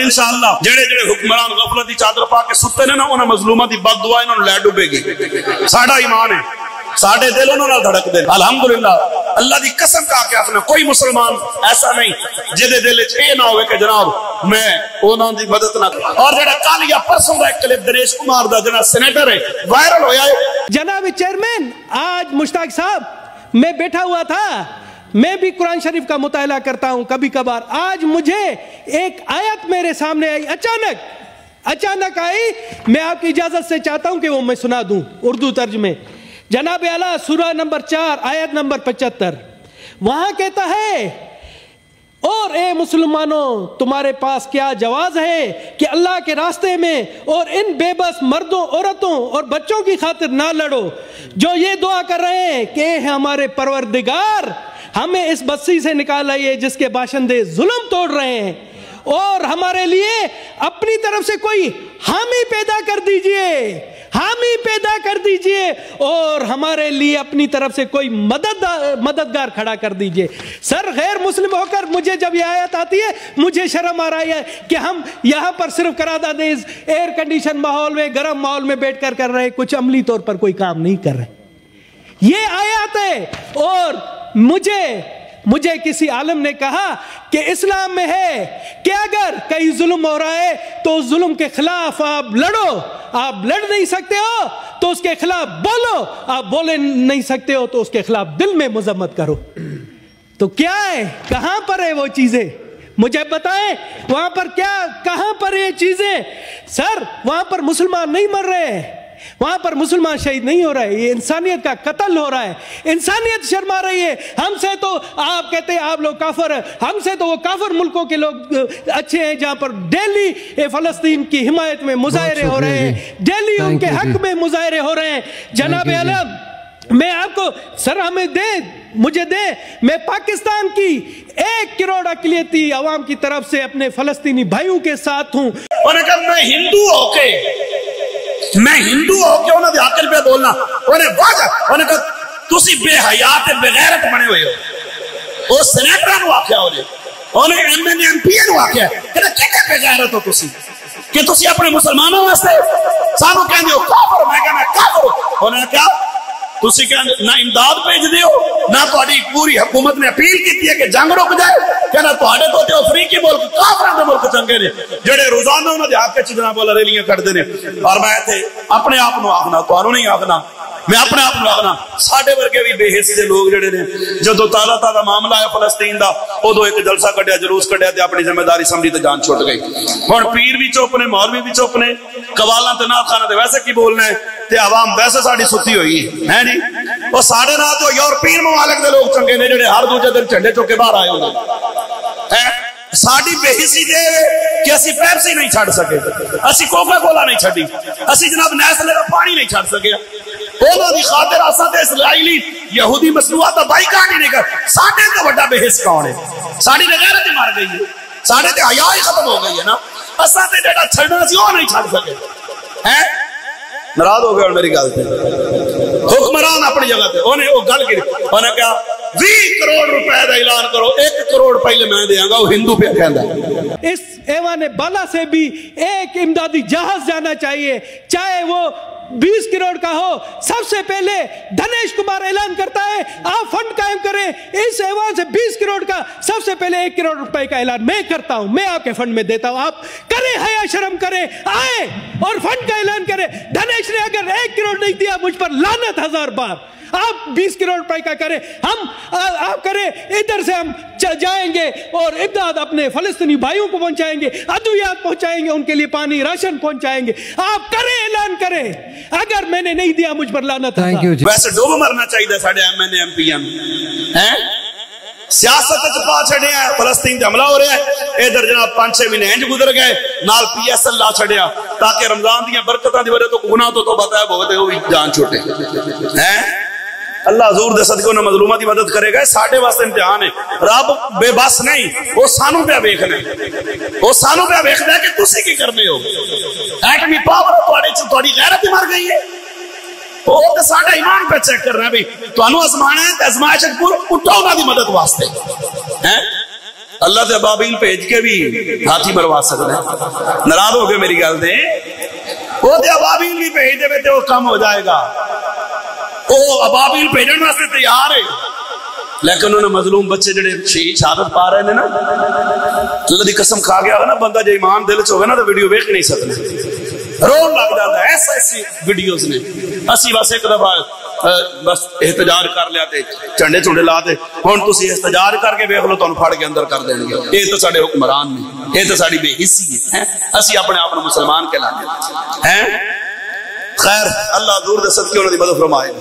इंशाअल्लाह जेड़े जेड़े हुक्मरान गफलत दी चादर पा के सुते ने ना उन्हां मजलूमां दी बद दुआ इन्हां नूं लै डुबेगी। साडा ईमान है, साडे दिल उन्हां नाल धड़कदे। अल्हम्दुलिल्लाह अल्लाह दी कसम का के आखना कोई मुसलमान ऐसा नहीं जिहदे दिल च ये ना होवे कि जनाब मैं उन्हां दी मदद ना। और जेड़ा कल या परसों दा एक क्लिप दिनेश कुमार दा जेड़ा सेनेटर है वायरल होया है। जनाब चेयरमैन, आज मुश्ताक साहब मैं बैठा हुआ था, मैं भी कुरान शरीफ का मुताला करता हूं कभी कभार। आज मुझे एक आयत मेरे सामने आई, अचानक आई। मैं आपकी इजाजत से चाहता हूं कि वो मैं सुना दूं उर्दू तर्जमे। जनाब आला सूरह नंबर 4 आयत नंबर 75 वहां कहता है, और ए मुसलमानों तुम्हारे पास क्या जवाज है कि अल्लाह के रास्ते में और इन बेबस मर्दों, औरतों और बच्चों की खातिर ना लड़ो जो ये दुआ कर रहे हैं कि हमारे परवरदिगार हमें इस बस्ती से निकाल लाइए जिसके बाशिंदे जुल्म तोड़ रहे हैं, और हमारे लिए अपनी तरफ से कोई हामी पैदा कर दीजिए, और हमारे लिए अपनी तरफ से कोई मददगार खड़ा कर दीजिए। सर, गैर मुस्लिम होकर मुझे जब यह आयत आती है मुझे शर्म आ रही है कि हम यहाँ पर सिर्फ करारदाद एयर कंडीशन माहौल में, गर्म माहौल में बैठकर कर रहे हैं, कुछ अमली तौर पर कोई काम नहीं कर रहे। ये आयत है। और मुझे किसी आलम ने कहा कि इस्लाम में है कि अगर कहीं जुल्म हो रहा है तो उस जुल्म के खिलाफ आप लड़ो। आप लड़ नहीं सकते हो तो उसके खिलाफ बोलो, आप बोले नहीं सकते हो तो उसके खिलाफ दिल में मजम्मत करो। तो क्या है, कहां पर है वो चीजें? मुझे बताएं वहां पर कहां पर ये चीजें? सर, वहां पर मुसलमान नहीं मर रहे हैं, वहां पर मुसलमान शहीद नहीं हो रहा है, ये इंसानियत का कत्ल हो रहा है। इंसानियत शर्मा रही है। हमसे तो आप कहते हैं आप लोग काफिर हैं, हमसे तो वो काफिर मुल्कों के लोग अच्छे हैं जहां पर डेली फलस्तीन की हिमायत में मुजाहरे हो रहे हैं, डेली उनके हक में मुजाहरे हो रहे हैं। जनाब आलम, मैं आपको सर मुझे दे, मैं पाकिस्तान की 1 करोड़ अक़लियती अवाम की तरफ से अपने फलस्तीनी भाइयों के साथ हूं। मैं हिंदू होके उन्होंने आकल पे बोलना उन्हें तुसी बेहया ते बेगैरत बने हुए हो। वो सेनेटर नु आख्या उन्हें एमएनए एमपी नु आख्या कि कितने बेगैरत हो तुसी कि तुसी अपने मुसलमानों वास्ते सानू कहंदे हो काफिर। मैं कहना काफिर। उन्होंने क्या तुसी कहंदे ना इमदाद भेजदे हो ना तुहाडी पूरी हुकूमत ने अपील की है कि जंग रुक जाए। कहना तुहाडे तो ते अफ्रीकी मुल्क काफिरां दे मुल्क चंगे ने जेड़े रोजाना उन्हां दे हक च जनाब वाला रैलियां करदे ने। और मैं इत्थे अपने आप नूं आखना, तुहानूं नहीं आखना, मैं अपने आप नूं आखना, साडे वर्गे भी बेहिस दे लोग जेड़े ने जदों ताज़ा मामला है फलस्तीन दा उदों एक जलसा कढिया, जुलूस कढिया ते अपनी जिम्मेदारी समझी ते जान छुट गई। हुण पीर भी चुप ने, मौलवी भी चुप ने, कवालां ते नाखाना ते वैसे की बोलना है ते आवाम वैसे साडी सुती हुई है जी। और साडे नाल तो यूरोपीयन ममालिक दे लोग चंगे ने जेड़े हर दूजे दिन झंडे चुक के बाहर आए होंदे हैं। साडी बेहिसी दे कि असी पेप्सी नहीं छड़ सके, असी कोका कोला नहीं छड़ी, असी जनाब नेस्ले का पानी नहीं छड़ सके। उन्हां दी खातिर असां ते इस्राईली यहूदी मसनूआत दा बाइकाट ही नहीं कर। साडे तो बड़ा बेहिस कौन है? साडी गैरत ही मर गई है, साडे ते हया ही खत्म हो गई है ना। असां ते जेड़ा छड़ना सी वो नहीं छड़ सके हैं। नाराज हो गए मेरी गल से। हुक्मरान अपनी जगह पे उन्हें वो गल की, उन्हें क्या 20 करोड़ रुपए का ऐलान करो, 1 करोड़ पहले मैं देंगा। वो हिंदू पे कहता इस ऐवान बाला से भी एक इमदादी जहाज जाना चाहिए, चाहे वो 20 करोड़ का हो। सबसे पहले धनेश कुमार ऐलान करता है आप फंड कायम करें। इस ऐवान से 20 करोड़ का सबसे पहले 1 करोड़ रुपए का ऐलान मैं करता हूं, मैं आपके फंड में देता हूं। आप करें, हया शर्म करें, आए और फंड का ऐलान करें। धनेश ने अगर 1 करोड़ नहीं दिया मुझ पर लानत 1000 बार। आप 20 करोड़ रुपए का करें, आप करें, इधर से हम जाएंगे और इमदाद अपने फलस्तीनी भाइयों को पहुंचाएंगे, अद्वियात पहुंचाएंगे, उनके लिए पानी राशन पहुंचाएंगे। आप करें, ऐलान करें। अगर मैंने नहीं दिया मुझ पर लानत। वैसे डूब मरना चाहिए साढ़े एमएनए एमपीएम हैं। सियासत च पा छड़िया, फलस्तीन हमला हो रहा है, इधर जनाब 5-6 महीने इंज गुजर गए, नाल पीएसएल ला छड़िया ताकि रमजान दी बरकतां दी वजह तो गुनाह तो बताया बहुत है वो भी जान छुटे हैं। अल्लाह हजूर दे सदके उन्हें मजलूमां दी मदद करेगा। साडे वास्ते इम्तिहान है। रब बेबस नहीं, वो सानू पे वेखना है, वो सानू पे वेखदा है कि तुसी की करने हो। एटमी पावर तुहाडे च तुहाडी गैरत ही मर गई है। वो तो साडा ईमान पे चेक कर रहा है भाई, तुहानू आजमाना है, आजमाइश पूरा उठो उन्हां दी मदद वास्ते हैं। اللہ تے ابابیل بھیج کے بھی ہاتھی مروا سکتے ہیں. ناراض ہو گئے میری گل دے؟ وہ تے ابابیل بھی بھیج دے تے وہ کم ہو جائے گا. وہ ابابیل بھیجن واسطے تیار ہے، لیکن انہوں نے مظلوم بچے جڑے شہادت پا رہے ہیں نا، اللہ دی قسم کھا گیا نا بندہ جے ایمان دل چ ہوگا نا تو ویڈیو ویکھ نہیں سکتا، رون لگ جاتا ہے. ایسی ویڈیوز نے. اسی بس ایک دفعہ بس احتجاج کر لیا تے جھنڈے جھنڈے لا دے، ہن تسی احتجاج کر کے ویکھ لو تانوں پھڑ کے اندر کر دیں گے. یہ تو ساڈے حکمران نے، یہ تو ساڈی بے حسی ہے. اسی اپنے آپ کو مسلمان کہلانے ہیں. خیر اللہ دور دے صدقے انہاں دی مدد فرمائے.